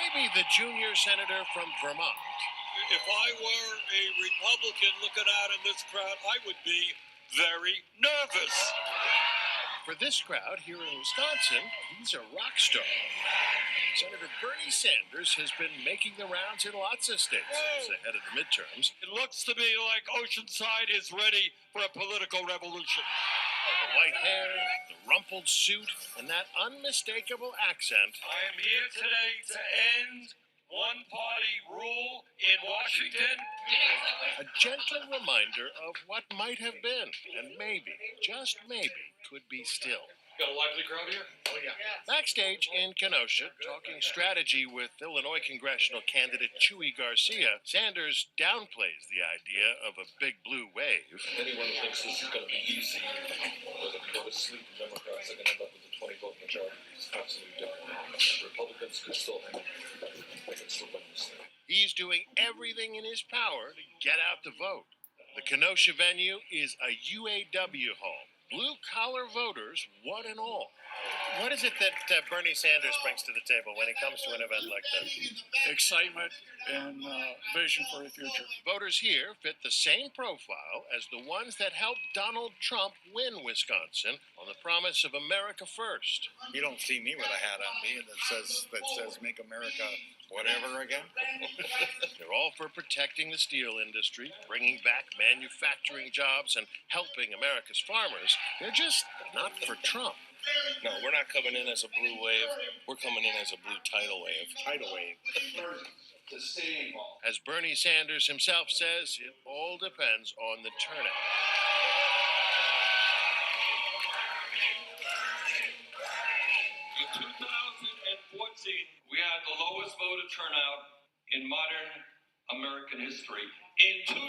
maybe the junior senator from Vermont. If I were a Republican looking out in this crowd, I would be very nervous. For this crowd here in Wisconsin, he's a rock star. Senator Bernie Sanders has been making the rounds in lots of states ahead of the midterms. It looks to me like Oceanside is ready for a political revolution. The white hair, the rumpled suit, and that unmistakable accent. I am here today to end one-party rule in Washington. A gentle reminder of what might have been, and maybe, just maybe, could be still. Got a lively crowd here? Oh, yeah. Backstage in Kenosha, talking strategy with Illinois congressional candidate Chuy Garcia, Sanders downplays the idea of a big blue wave. Anyone who thinks this is going to be easy or that go to sleep, the Democrats are going to end up with a 20-vote majority. It's absolutely different. Republicans could still hang on. They can still win this thing. He's doing everything in his power to get out the vote. The Kenosha venue is a UAW hall. Blue-collar voters, one and all. What is it that Bernie Sanders brings to the table when he comes to an event like this? Excitement and vision for the future. Voters here fit the same profile as the ones that helped Donald Trump win Wisconsin on the promise of America First. You don't see me with a hat on me that says "Make America Whatever" again. They're all for protecting the steel industry, bringing back manufacturing jobs, and helping America's farmers. They're just not for Trump. No, we're not coming in as a blue wave. We're coming in as a blue tidal wave. Tidal wave. As Bernie Sanders himself says, it all depends on the turnout. In 2014, we had the lowest voter turnout in modern American history. In 2018,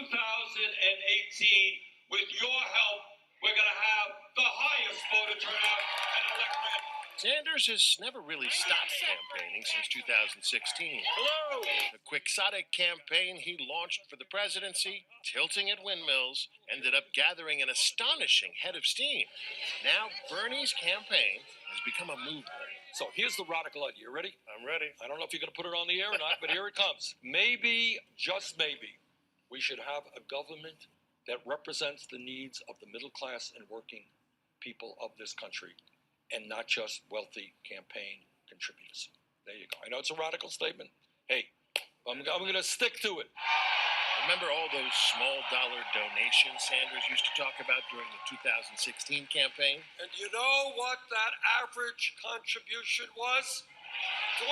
with your help, we're going to have the highest voter turnout and electorate. Sanders has never really stopped campaigning since 2016. Hello! The quixotic campaign he launched for the presidency, tilting at windmills, ended up gathering an astonishing head of steam. Now Bernie's campaign has become a movement. So here's the radical idea. You ready? I'm ready. I don't know if you're going to put it on the air or not, but here it comes. Maybe, just maybe, we should have a government that represents the needs of the middle class and working people of this country, and not just wealthy campaign contributors. There you go. I know it's a radical statement. Hey, I'm going to stick to it. Remember all those small dollar donations Sanders used to talk about during the 2016 campaign? And you know what that average contribution was? $27.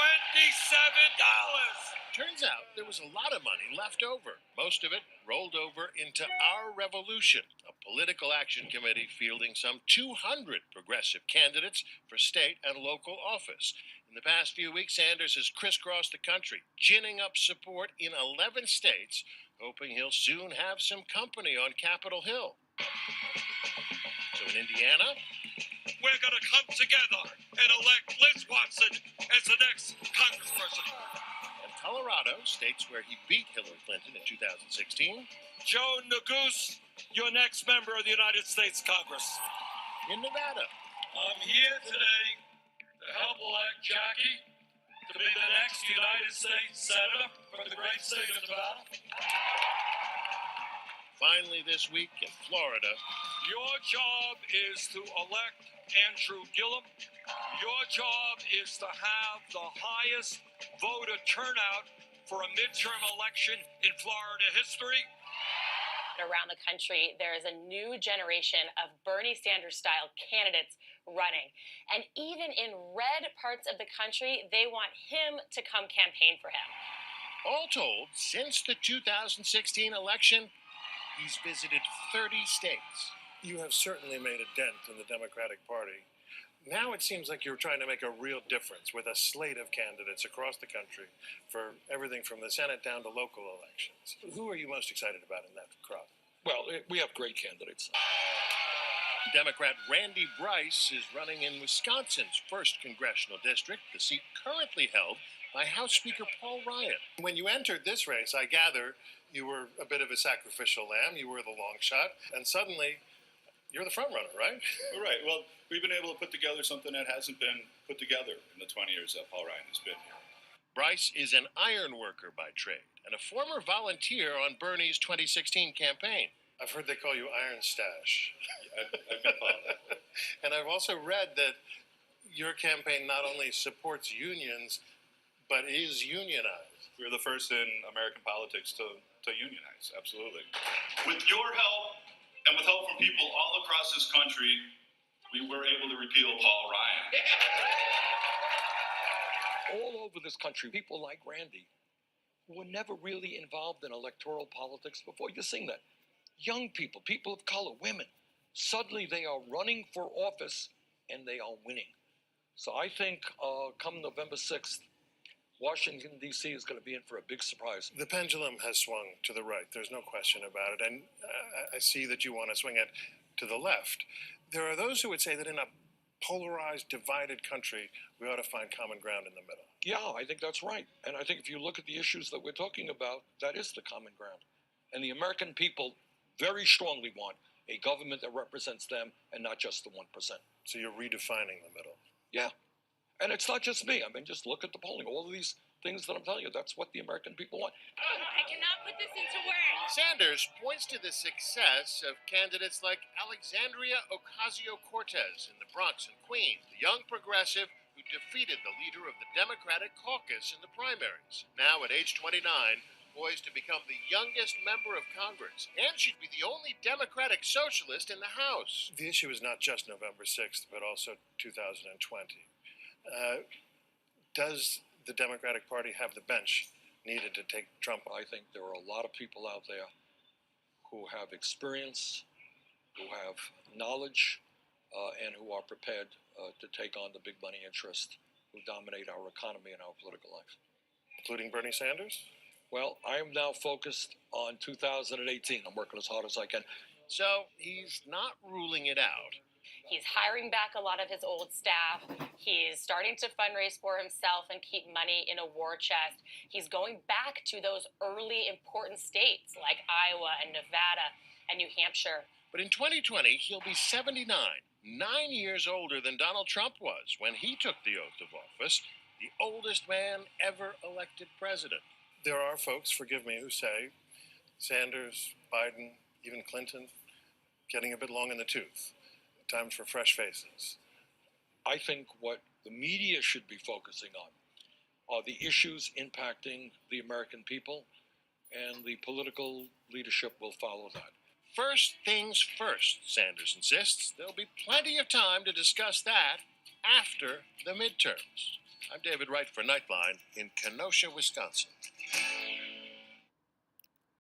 Turns out there was a lot of money left over. Most of it rolled over into Our Revolution, a political action committee fielding some 200 progressive candidates for state and local office. In the past few weeks, Sanders has crisscrossed the country, ginning up support in 11 states, hoping he'll soon have some company on Capitol Hill. So in Indiana, we're going to come together and elect Liz Watson as the next congressperson. In Colorado, states where he beat Hillary Clinton in 2016. Joe Neguse, your next member of the United States Congress. In Nevada, I'm here today to help elect Jackie to be the next United States Senator for the great state of Nevada. Finally this week in Florida, your job is to elect Andrew Gillum. Your job is to have the highest voter turnout for a midterm election in Florida history. Around the country, there is a new generation of Bernie Sanders-style candidates running. And even in red parts of the country, they want him to come campaign for him. All told, since the 2016 election, he's visited 30 states. You have certainly made a dent in the Democratic Party. Now it seems like you're trying to make a real difference with a slate of candidates across the country for everything from the Senate down to local elections. Who are you most excited about in that crowd? Well, we have great candidates. Democrat Randy Bryce is running in Wisconsin's 1st congressional district, the seat currently held by House Speaker Paul Ryan. When you entered this race, I gather you were a bit of a sacrificial lamb, you were the long shot, and suddenly you're the front runner, right? Right. Well, we've been able to put together something that hasn't been put together in the 20 years that Paul Ryan has been here. Bryce is an iron worker by trade and a former volunteer on Bernie's 2016 campaign. I've heard they call you Iron Stash. I've been following. And I've also read that your campaign not only supports unions, but is unionized. We're the first in American politics to unionize, absolutely. With your help and with help from people all across this country, we were able to repeal Paul Ryan. All over this country, people like Randy, who were never really involved in electoral politics before. You're seeing that. Young people, people of color, women, suddenly they are running for office and they are winning. So I think come November 6th, Washington, D.C. is going to be in for a big surprise. The pendulum has swung to the right. There's no question about it. And I see that you want to swing it to the left. There are those who would say that in a polarized, divided country, we ought to find common ground in the middle. Yeah, I think that's right. And I think if you look at the issues that we're talking about, that is the common ground. And the American people very strongly want a government that represents them and not just the 1%. So you're redefining the middle. Yeah. And it's not just me. I mean, just look at the polling. All of these things that I'm telling you, that's what the American people want. I cannot put this into words. Sanders points to the success of candidates like Alexandria Ocasio-Cortez in the Bronx and Queens, the young progressive who defeated the leader of the Democratic caucus in the primaries. Now at age 29, poised to become the youngest member of Congress, and she'd be the only Democratic socialist in the House. The issue is not just November 6th, but also 2020. Does the Democratic Party have the bench needed to take Trump? I think there are a lot of people out there who have experience, who have knowledge, and who are prepared to take on the big money interest who dominate our economy and our political life. Including Bernie Sanders? Well, I am now focused on 2018. I'm working as hard as I can. So he's not ruling it out. He's hiring back a lot of his old staff. He's starting to fundraise for himself and keep money in a war chest. He's going back to those early important states like Iowa and Nevada and New Hampshire. But in 2020, he'll be 79, 9 years older than Donald Trump was when he took the oath of office, the oldest man ever elected president. There are folks, forgive me, who say Sanders, Biden, even Clinton, getting a bit long in the tooth. Time for fresh faces. I think what the media should be focusing on are the issues impacting the American people, and the political leadership will follow that. First things first, Sanders insists. There'll be plenty of time to discuss that after the midterms. I'm David Wright for Nightline in Kenosha, Wisconsin.